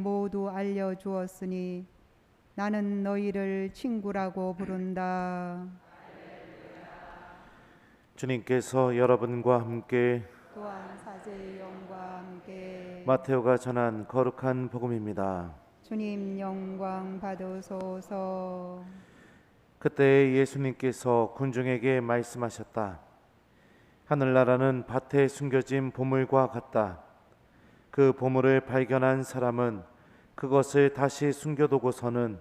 모두 알려주었으니 나는 너희를 친구라고 부른다. 주님께서 여러분과 함께 또한 사제의 영과 함께 마테오가 전한 거룩한 복음입니다. 주님 영광 받으소서. 그때 예수님께서 군중에게 말씀하셨다. 하늘나라는 밭에 숨겨진 보물과 같다. 그 보물을 발견한 사람은 그것을 다시 숨겨두고서는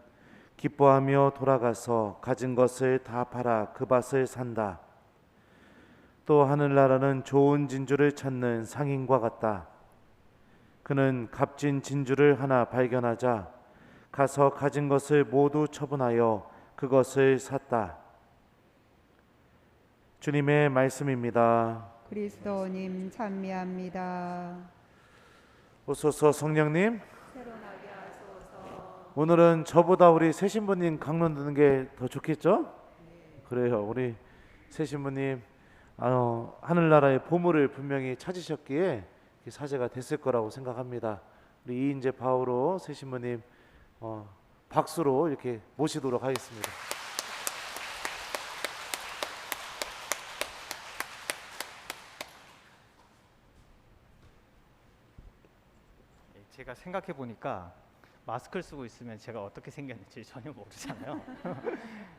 기뻐하며 돌아가서 가진 것을 다 팔아 그 밭을 산다. 또 하늘나라는 좋은 진주를 찾는 상인과 같다. 그는 값진 진주를 하나 발견하자 가서 가진 것을 모두 처분하여 그것을 샀다. 주님의 말씀입니다. 그리스도님 찬미합니다. 오소서 성령님, 새로나게 하소서. 오늘은 저보다 우리 새 신부님 강론 듣는 게 더 좋겠죠? 그래요. 우리 새 신부님 하늘나라의 보물을 분명히 찾으셨기에 사제가 됐을 거라고 생각합니다. 우리 이인재 바오로 새 신부님 박수로 이렇게 모시도록 하겠습니다. 제가 생각해 보니까 마스크를 쓰고 있으면 제가 어떻게 생겼는지 전혀 모르잖아요.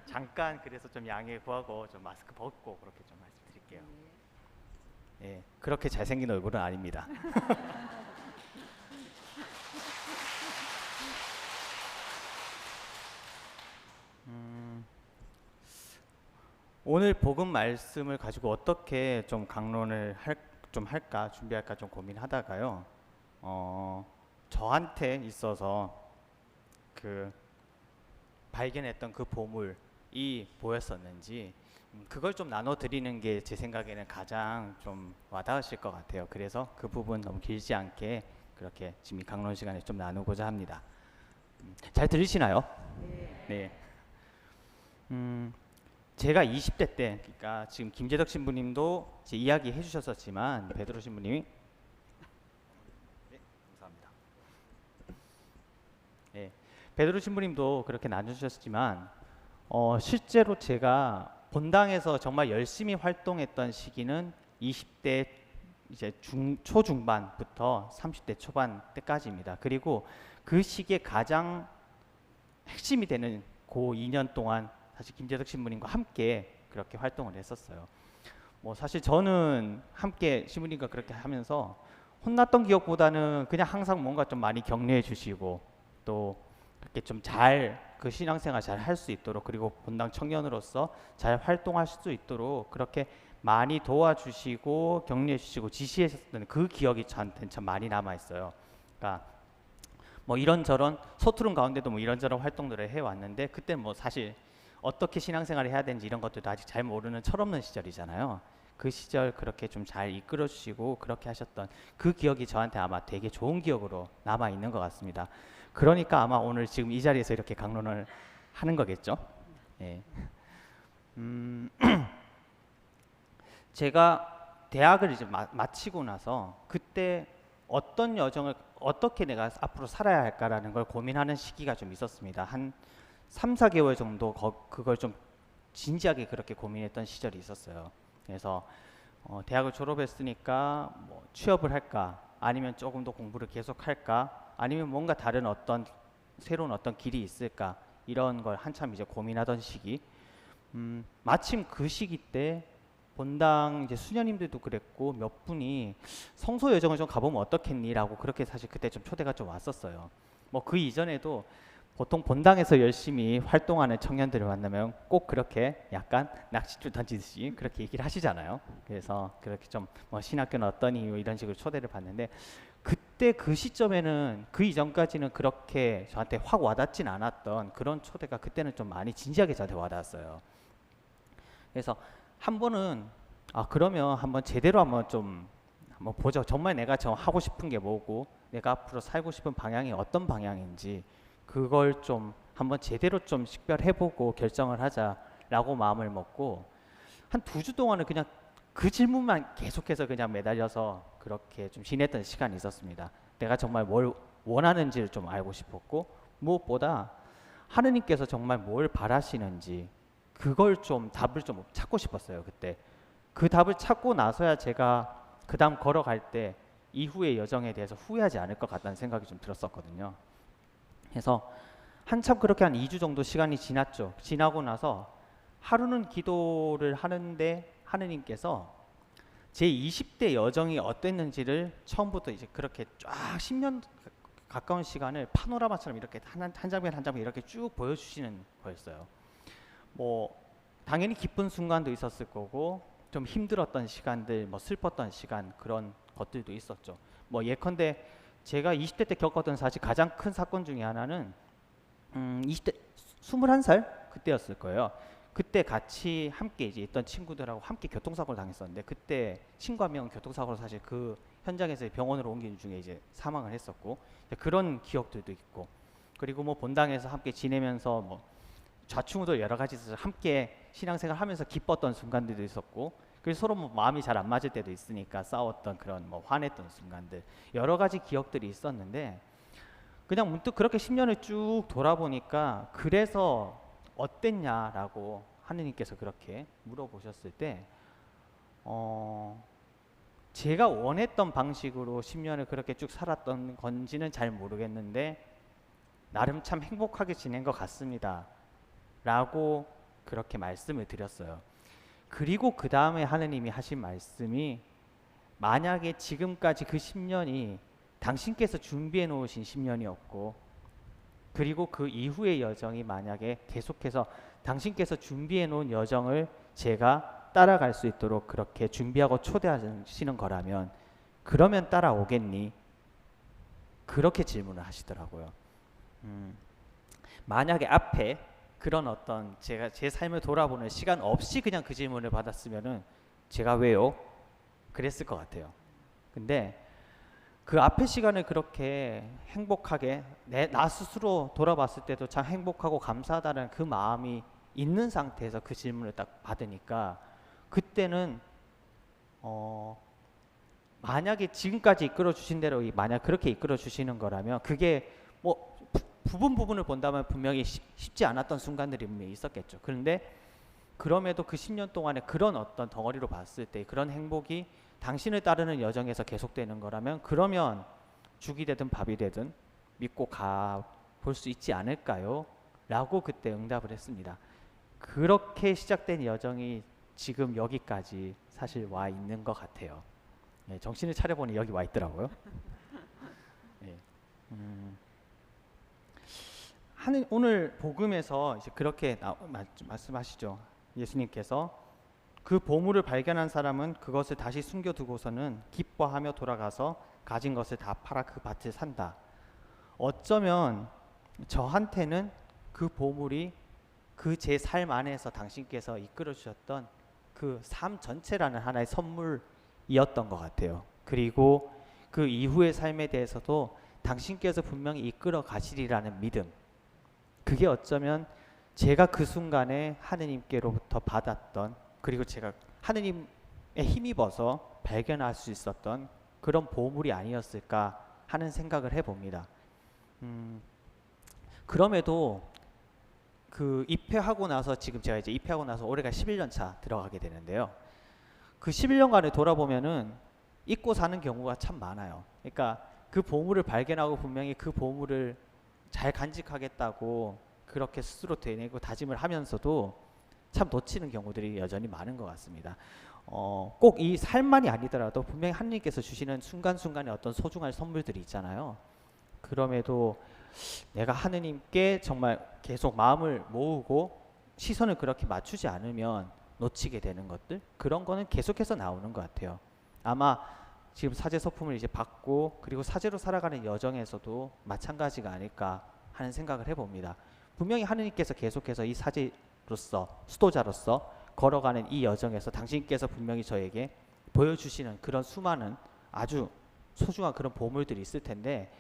잠깐 그래서 좀 양해 구하고 좀 마스크 벗고 그렇게 좀 말씀드릴게요. 예, 그렇게 잘생긴 얼굴은 아닙니다. 오늘 복음 말씀을 가지고 어떻게 좀 강론을 할까 준비할까 좀 고민하다가요. 저한테 있어서 그 발견했던 그 보물이 뭐였었는지 그걸 좀 나눠드리는 게 제 생각에는 가장 좀 와닿으실 것 같아요. 그래서 그 부분 너무 길지 않게 그렇게 지금 이 강론 시간에 좀 나누고자 합니다. 잘 들리시나요? 네. 제가 20대 때, 그러니까 지금 김재덕 신부님도 이제 이야기 해주셨었지만 베드로 신부님이 베드로 신부님도 그렇게 나누셨지만 실제로 제가 본당에서 정말 열심히 활동했던 시기는 20대 이제 초중반부터 30대 초반 때까지입니다. 그리고 그 시기에 가장 핵심이 되는 그 2년 동안 사실 김재덕 신부님과 함께 그렇게 활동을 했었어요. 뭐 사실 저는 함께 신부님과 그렇게 하면서 혼났던 기억보다는 그냥 항상 뭔가 좀 많이 격려해 주시고 또 이렇게 좀 잘 그 신앙생활 잘 할 수 있도록 그리고 본당 청년으로서 잘 활동할 수 있도록 그렇게 많이 도와주시고 격려해 주시고 지시하셨던 그 기억이 저한테는 참 많이 남아 있어요. 그러니까 뭐 이런저런 서투른 가운데도 뭐 이런저런 활동들을 해왔는데 그때는 뭐 사실 어떻게 신앙생활을 해야 되는지 이런 것들도 아직 잘 모르는 철없는 시절이잖아요. 그 시절 그렇게 좀 잘 이끌어 주시고 그렇게 하셨던 그 기억이 저한테 아마 되게 좋은 기억으로 남아 있는 것 같습니다. 그러니까 아마 오늘 지금 이 자리에서 이렇게 강론을 하는 거겠죠. 예. 제가 대학을 이제 마치고 나서 그때 어떤 여정을 어떻게 내가 앞으로 살아야 할까라는 걸 고민하는 시기가 좀 있었습니다. 한 3, 4개월 정도 그걸 좀 진지하게 그렇게 고민했던 시절이 있었어요. 그래서 대학을 졸업했으니까 뭐 취업을 할까 아니면 조금 더 공부를 계속할까 아니면 뭔가 다른 어떤 새로운 어떤 길이 있을까 이런 걸 한참 이제 고민하던 시기. 마침 그 시기 때 본당 이제 수녀님들도 그랬고 몇 분이 성소 여정을 좀 가보면 어떻겠니라고 그렇게 사실 그때 좀 초대가 좀 왔었어요. 뭐 그 이전에도 보통 본당에서 열심히 활동하는 청년들을 만나면 꼭 그렇게 약간 낚싯줄 던지듯이 그렇게 얘기를 하시잖아요. 그래서 그렇게 좀 뭐 신학교는 어떠니 이런 식으로 초대를 받는데 그때 그 시점에는 그 이전까지는 그렇게 저한테 확 와닿진 않았던 그런 초대가 그때는 좀 많이 진지하게 저한테 와닿았어요. 그래서 한 번은 그러면 한번 제대로 한번 좀 한번 보자. 정말 내가 저 하고 싶은 게 뭐고 내가 앞으로 살고 싶은 방향이 어떤 방향인지 그걸 좀 한번 제대로 좀 식별해보고 결정을 하자라고 마음을 먹고 한 2주 동안은 그냥 그 질문만 계속해서 그냥 매달려서 그렇게 좀 지냈던 시간이 있었습니다. 내가 정말 뭘 원하는지를 좀 알고 싶었고, 무엇보다 하느님께서 정말 뭘 바라시는지 그걸 좀 답을 좀 찾고 싶었어요. 그때 그 답을 찾고 나서야 제가 그 다음 걸어갈 때 이후의 여정에 대해서 후회하지 않을 것 같다는 생각이 좀 들었었거든요. 그래서 한참 그렇게 한 2주 정도 시간이 지났죠. 지나고 나서 하루는 기도를 하는데 하느님께서 제 20대 여정이 어땠는지를 처음부터 이제 그렇게 쫙 10년 가까운 시간을 파노라마처럼 이렇게 한 장면 한 장면 이렇게 쭉 보여주시는 거였어요. 뭐 당연히 기쁜 순간도 있었을 거고 좀 힘들었던 시간들, 뭐 슬펐던 시간 그런 것들도 있었죠. 뭐 예컨대 제가 20대 때 겪었던 사실 가장 큰 사건 중에 하나는 20대 21살 그때였을 거예요. 그때 같이 함께 이제 있던 친구들하고 함께 교통사고를 당했었는데 그때 친구 한 명은 교통사고로 사실 그 현장에서 병원으로 옮기는 중에 이제 사망을 했었고 그런 기억들도 있고 그리고 뭐 본당에서 함께 지내면서 뭐 좌충우돌 여러 가지 있어서 함께 신앙생활 하면서 기뻤던 순간들도 있었고 그래서 서로 뭐 마음이 잘 안 맞을 때도 있으니까 싸웠던 그런 뭐 화냈던 순간들 여러 가지 기억들이 있었는데 그냥 문득 그렇게 10년을 쭉 돌아보니까 그래서 어땠냐라고 하느님께서 그렇게 물어보셨을 때 제가 원했던 방식으로 10년을 그렇게 쭉 살았던 건지는 잘 모르겠는데 나름 참 행복하게 지낸 것 같습니다 라고 그렇게 말씀을 드렸어요. 그리고 그 다음에 하느님이 하신 말씀이 만약에 지금까지 그 10년이 당신께서 준비해 놓으신 10년이었고 그리고 그 이후의 여정이 만약에 계속해서 당신께서 준비해 놓은 여정을 제가 따라갈 수 있도록 그렇게 준비하고 초대하시는 거라면 그러면 따라오겠니? 그렇게 질문을 하시더라고요. 만약에 앞에 그런 어떤 제가 제 삶을 돌아보는 시간 없이 그냥 그 질문을 받았으면은 제가 왜요? 그랬을 것 같아요. 근데 그 앞의 시간을 그렇게 행복하게 나 스스로 돌아봤을 때도 참 행복하고 감사하다는 그 마음이 있는 상태에서 그 질문을 딱 받으니까 그때는 만약에 지금까지 이끌어 주신 대로 만약 그렇게 이끌어 주시는 거라면 그게 뭐 부분을 본다면 분명히 쉽지 않았던 순간들이 분명히 있었겠죠. 그런데 그럼에도 그 10년 동안에 그런 어떤 덩어리로 봤을 때 그런 행복이 당신을 따르는 여정에서 계속되는 거라면 그러면 죽이 되든 밥이 되든 믿고 가 볼 수 있지 않을까요? 라고 그때 응답을 했습니다. 그렇게 시작된 여정이 지금 여기까지 사실 와 있는 것 같아요. 네, 정신을 차려보니 여기 와 있더라고요. 네. 오늘 복음에서 이제 그렇게 말씀하시죠. 예수님께서 그 보물을 발견한 사람은 그것을 다시 숨겨두고서는 기뻐하며 돌아가서 가진 것을 다 팔아 그 밭을 산다. 어쩌면 저한테는 그 보물이 그 제 삶 안에서 당신께서 이끌어 주셨던 그 삶 전체라는 하나의 선물이었던 것 같아요. 그리고 그 이후의 삶에 대해서도 당신께서 분명히 이끌어 가시리라는 믿음, 그게 어쩌면 제가 그 순간에 하느님께로부터 받았던 그리고 제가 하느님에 힘입어서 발견할 수 있었던 그런 보물이 아니었을까 하는 생각을 해봅니다. 그럼에도 그 입회하고 나서 지금 제가 이제 입회하고 나서 올해가 11년 차 들어가게 되는데요. 그 11년간을 돌아보면은 잊고 사는 경우가 참 많아요. 그러니까 그 보물을 발견하고 분명히 그 보물을 잘 간직하겠다고 그렇게 스스로 되뇌고 다짐을 하면서도 참 놓치는 경우들이 여전히 많은 것 같습니다. 꼭 이 삶만이 아니더라도 분명히 하느님께서 주시는 순간순간에 어떤 소중한 선물들이 있잖아요. 그럼에도 내가 하느님께 정말 계속 마음을 모으고 시선을 그렇게 맞추지 않으면 놓치게 되는 것들, 그런 거는 계속해서 나오는 것 같아요. 아마 지금 사제 서품을 이제 받고 그리고 사제로 살아가는 여정에서도 마찬가지가 아닐까 하는 생각을 해봅니다. 분명히 하느님께서 계속해서 이 사제로서 수도자로서 걸어가는 이 여정에서 당신께서 분명히 저에게 보여주시는 그런 수많은 아주 소중한 그런 보물들이 있을 텐데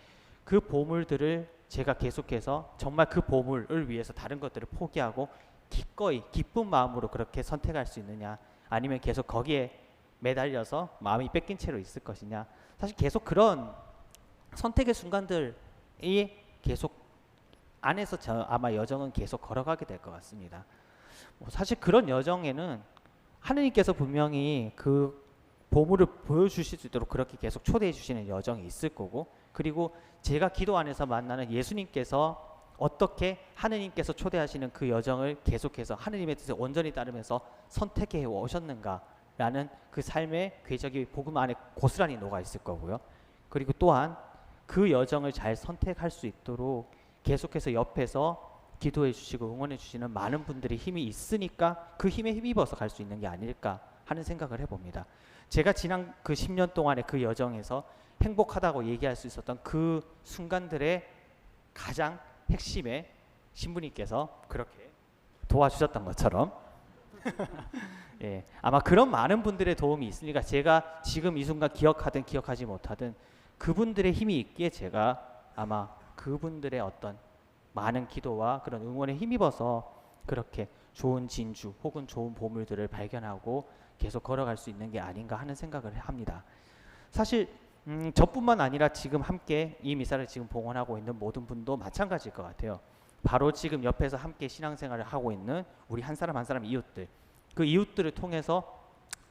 그 보물들을 제가 계속해서 정말 그 보물을 위해서 다른 것들을 포기하고 기꺼이 기쁜 마음으로 그렇게 선택할 수 있느냐, 아니면 계속 거기에 매달려서 마음이 뺏긴 채로 있을 것이냐. 사실 계속 그런 선택의 순간들 계속 안에서 아마 여정은 계속 걸어가게 될 것 같습니다. 뭐 사실 그런 여정에는 하느님께서 분명히 그 보물을 보여주실 수 있도록 그렇게 계속 초대해 주시는 여정이 있을 거고, 그리고 제가 기도 안에서 만나는 예수님께서 어떻게 하느님께서 초대하시는 그 여정을 계속해서 하느님의 뜻에 온전히 따르면서 선택해 오셨는가라는 그 삶의 궤적이 복음 안에 고스란히 녹아 있을 거고요. 그리고 또한 그 여정을 잘 선택할 수 있도록 계속해서 옆에서 기도해 주시고 응원해 주시는 많은 분들이 힘이 있으니까 그 힘에 힘입어서 갈 수 있는 게 아닐까 하는 생각을 해봅니다. 제가 지난 그 10년 동안의 그 여정에서 행복하다고 얘기할 수 있었던 그 순간들의 가장 핵심에 신부님께서 그렇게 도와주셨던 것처럼 예, 아마 그런 많은 분들의 도움이 있으니까 제가 지금 이 순간 기억하든 기억하지 못하든 그분들의 힘이 있기에 제가 아마 그분들의 어떤 많은 기도와 그런 응원에 힘입어서 그렇게 좋은 진주 혹은 좋은 보물들을 발견하고 계속 걸어갈 수 있는 게 아닌가 하는 생각을 합니다. 사실 저뿐만 아니라 지금 함께 이 미사를 지금 봉헌하고 있는 모든 분도 마찬가지일 것 같아요. 바로 지금 옆에서 함께 신앙생활을 하고 있는 우리 한 사람 한 사람 이웃들, 그 이웃들을 통해서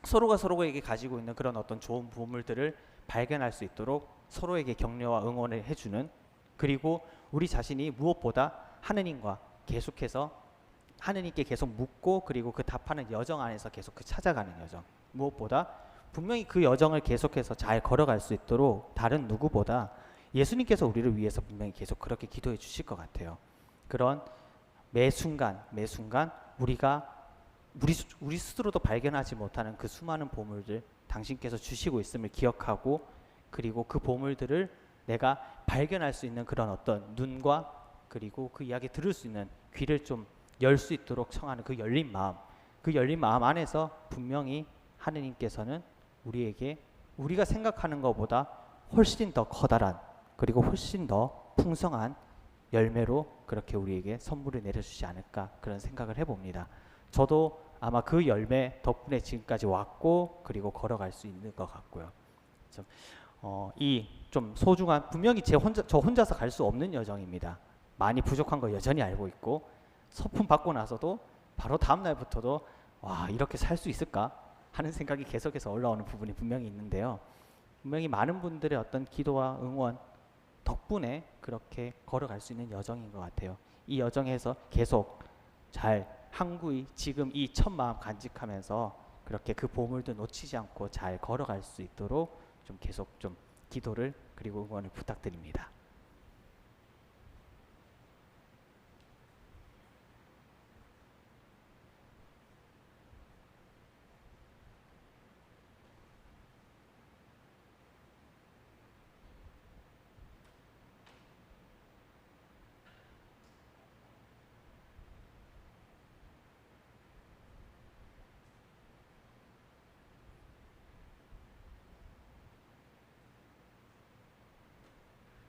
서로가 서로에게 가지고 있는 그런 어떤 좋은 보물들을 발견할 수 있도록 서로에게 격려와 응원을 해주는, 그리고 우리 자신이 무엇보다 하느님과 계속해서 하느님께 계속 묻고 그리고 그 답하는 여정 안에서 계속 그 찾아가는 여정, 무엇보다 분명히 그 여정을 계속해서 잘 걸어갈 수 있도록 다른 누구보다 예수님께서 우리를 위해서 분명히 계속 그렇게 기도해 주실 것 같아요. 그런 매 순간 우리가 우리 스스로도 발견하지 못하는 그 수많은 보물들 당신께서 주시고 있음을 기억하고, 그리고 그 보물들을 내가 발견할 수 있는 그런 어떤 눈과 그리고 그 이야기 들을 수 있는 귀를 좀 열 수 있도록 청하는 그 열린 마음 안에서 분명히 하느님께서는 우리에게 우리가 생각하는 것보다 훨씬 더 커다란 그리고 훨씬 더 풍성한 열매로 그렇게 우리에게 선물을 내려주지 않을까 그런 생각을 해봅니다. 저도 아마 그 열매 덕분에 지금까지 왔고 그리고 걸어갈 수 있는 것 같고요. 이 좀 소중한, 분명히 저 혼자서 갈 수 없는 여정입니다. 많이 부족한 거 여전히 알고 있고, 서품 받고 나서도 바로 다음 날부터도 와, 이렇게 살 수 있을까 하는 생각이 계속해서 올라오는 부분이 분명히 있는데요. 분명히 많은 분들의 어떤 기도와 응원 덕분에 그렇게 걸어갈 수 있는 여정인 것 같아요. 이 여정에서 계속 잘 항구히 지금 이 첫 마음 간직하면서 그렇게 그 보물도 놓치지 않고 잘 걸어갈 수 있도록 좀 계속 좀 기도를 그리고 응원을 부탁드립니다.